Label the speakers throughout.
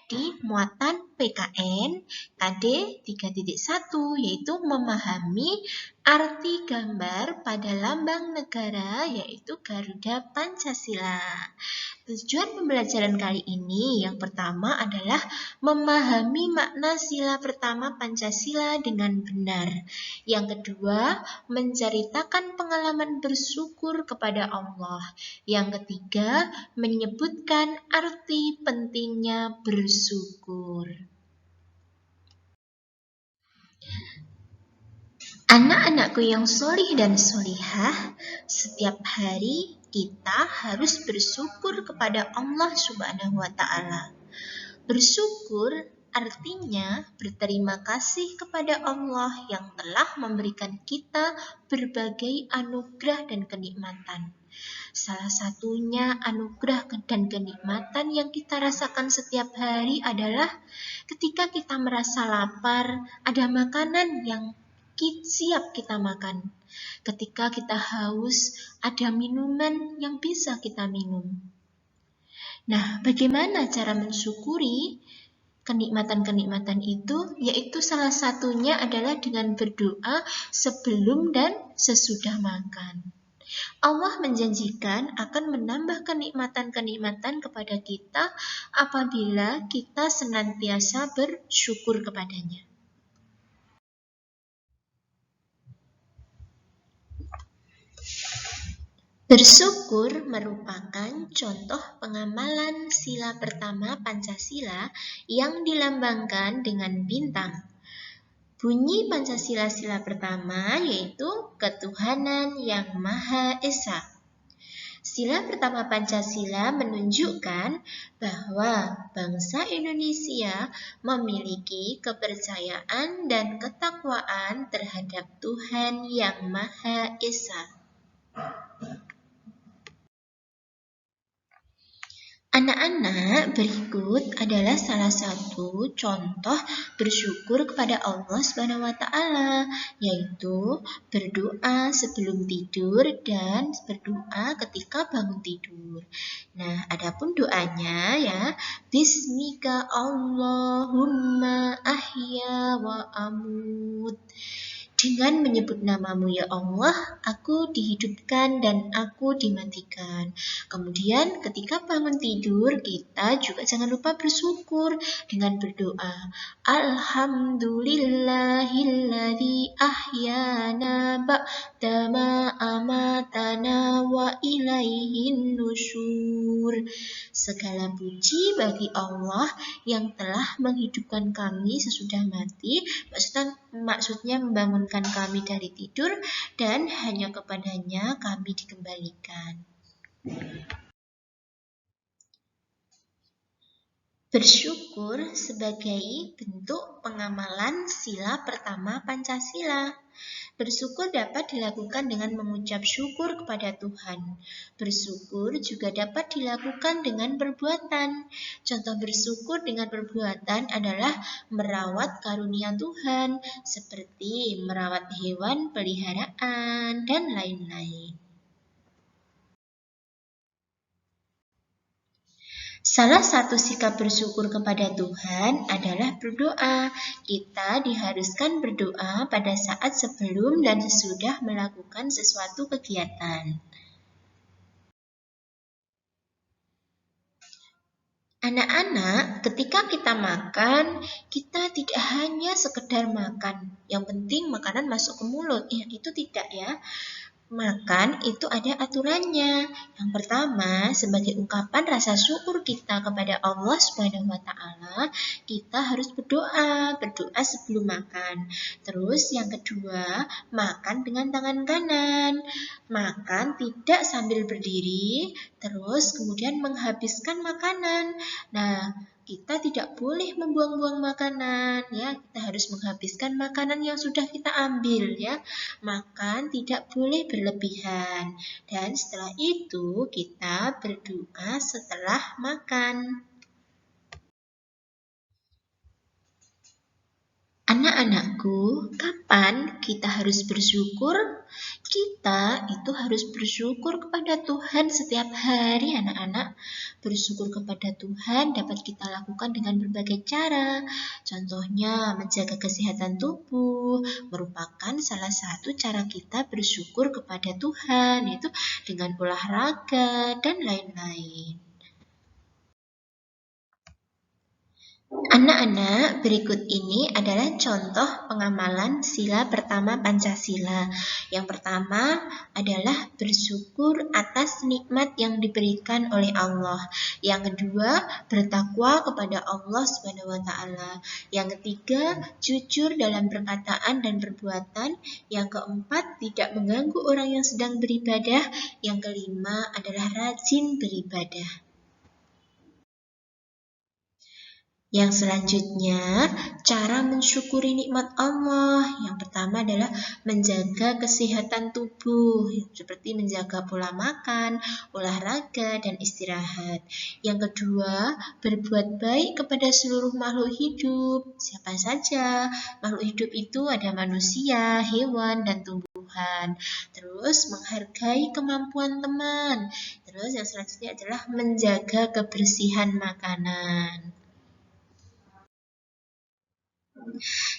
Speaker 1: di muatan PKN KD 3.1, yaitu memahami arti gambar pada lambang negara yaitu Garuda Pancasila. Tujuan pembelajaran kali ini yang pertama adalah memahami makna sila pertama Pancasila dengan benar. Yang kedua, menceritakan pengalaman bersyukur kepada Allah. Yang ketiga, menyebutkan arti pentingnya bersyukur. Anak-anakku yang solih dan solihah, setiap hari kita harus bersyukur kepada Allah Subhanahu wa Ta'ala. Bersyukur artinya berterima kasih kepada Allah yang telah memberikan kita berbagai anugerah dan kenikmatan. Salah satunya anugerah dan kenikmatan yang kita rasakan setiap hari adalah ketika kita merasa lapar, ada makanan yang siap kita makan. Ketika kita haus, ada minuman yang bisa kita minum. Nah, bagaimana cara mensyukuri kenikmatan-kenikmatan itu? Yaitu salah satunya adalah dengan berdoa sebelum dan sesudah makan. Allah menjanjikan akan menambah kenikmatan-kenikmatan kepada kita apabila kita senantiasa bersyukur kepadanya. Bersyukur merupakan contoh pengamalan sila pertama Pancasila yang dilambangkan dengan bintang. Bunyi Pancasila sila pertama yaitu ketuhanan yang Maha Esa. Sila pertama Pancasila menunjukkan bahwa bangsa Indonesia memiliki kepercayaan dan ketakwaan terhadap Tuhan yang Maha Esa. Anak-anak, berikut adalah salah satu contoh bersyukur kepada Allah Subhanahu wa Ta'ala, yaitu berdoa sebelum tidur dan berdoa ketika bangun tidur. Nah, adapun doanya ya, Bismika Allahumma ahya wa amut. Dengan menyebut namamu ya Allah, aku dihidupkan dan aku dimatikan. Kemudian ketika bangun tidur, kita juga jangan lupa bersyukur dengan berdoa. Alhamdulillahilladzi ahyana ba'da ma amatana wa ilaihin nusyur. Segala puji bagi Allah yang telah menghidupkan kami sesudah mati, maksudnya membangunkan kami dari tidur, dan hanya kepadanya kami dikembalikan. Bersyukur sebagai bentuk pengamalan sila pertama Pancasila. Bersyukur dapat dilakukan dengan mengucap syukur kepada Tuhan. Bersyukur juga dapat dilakukan dengan perbuatan. Contoh bersyukur dengan perbuatan adalah merawat karunia Tuhan, seperti merawat hewan peliharaan, dan lain-lain. Salah satu sikap bersyukur kepada Tuhan adalah berdoa. Kita diharuskan berdoa pada saat sebelum dan sesudah melakukan sesuatu kegiatan. Anak-anak, ketika kita makan, kita tidak hanya sekedar makan. Yang penting makanan masuk ke mulut. Itu tidak ya. Makan itu ada aturannya. Yang pertama, sebagai ungkapan rasa syukur kita kepada Allah Subhanahu wa Ta'ala, kita harus berdoa sebelum makan. Terus yang kedua, makan dengan tangan kanan. Makan tidak sambil berdiri, terus kemudian menghabiskan makanan. Nah, kita tidak boleh membuang-buang makanan ya, kita harus menghabiskan makanan yang sudah kita ambil ya. Makan tidak boleh berlebihan, dan setelah itu kita berdoa setelah makan. Anak-anakku, kapan kita harus bersyukur? Kita Kita itu harus bersyukur kepada Tuhan setiap hari, anak-anak. Bersyukur kepada Tuhan dapat kita lakukan dengan berbagai cara. Contohnya, menjaga kesehatan tubuh merupakan salah satu cara kita bersyukur kepada Tuhan, yaitu dengan olahraga dan lain-lain. Anak-anak, berikut ini adalah contoh pengamalan sila pertama Pancasila. Yang pertama adalah bersyukur atas nikmat yang diberikan oleh Allah. Yang kedua, bertakwa kepada Allah Subhanahu wa taala. Yang ketiga, jujur dalam perkataan dan perbuatan. Yang keempat, tidak mengganggu orang yang sedang beribadah. Yang kelima adalah rajin beribadah. Yang selanjutnya, cara mensyukuri nikmat Allah. Yang pertama adalah menjaga kesehatan tubuh, seperti menjaga pola makan, olahraga, dan istirahat. Yang kedua, berbuat baik kepada seluruh makhluk hidup. Siapa saja? Makhluk hidup itu ada manusia, hewan, dan tumbuhan. Terus, menghargai kemampuan teman. Terus, yang selanjutnya adalah menjaga kebersihan makanan.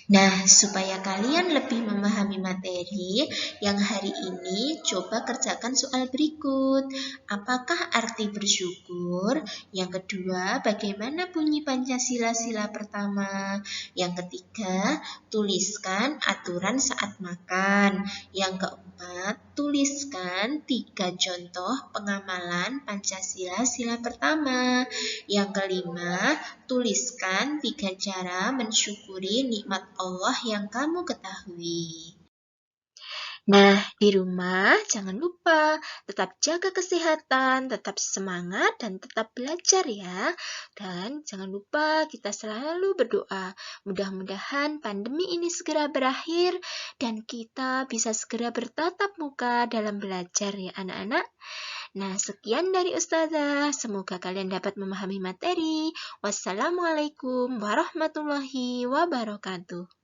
Speaker 1: Nah, supaya kalian lebih memahami materi yang hari ini, coba kerjakan soal berikut. Apakah arti bersyukur? Yang kedua, bagaimana bunyi Pancasila sila pertama? Yang ketiga, tuliskan aturan saat makan. Yang keempat, tuliskan 3 contoh pengamalan Pancasila sila pertama. Yang kelima, tuliskan 3 cara mensyukuri nikmat Allah yang kamu ketahui. Nah, di rumah jangan lupa tetap jaga kesehatan, tetap semangat, dan tetap belajar ya. Dan jangan lupa kita selalu berdoa. Mudah-mudahan pandemi ini segera berakhir dan kita bisa segera bertatap muka dalam belajar ya anak-anak. Nah, sekian dari Ustazah. Semoga kalian dapat memahami materi. Wassalamualaikum warahmatullahi wabarakatuh.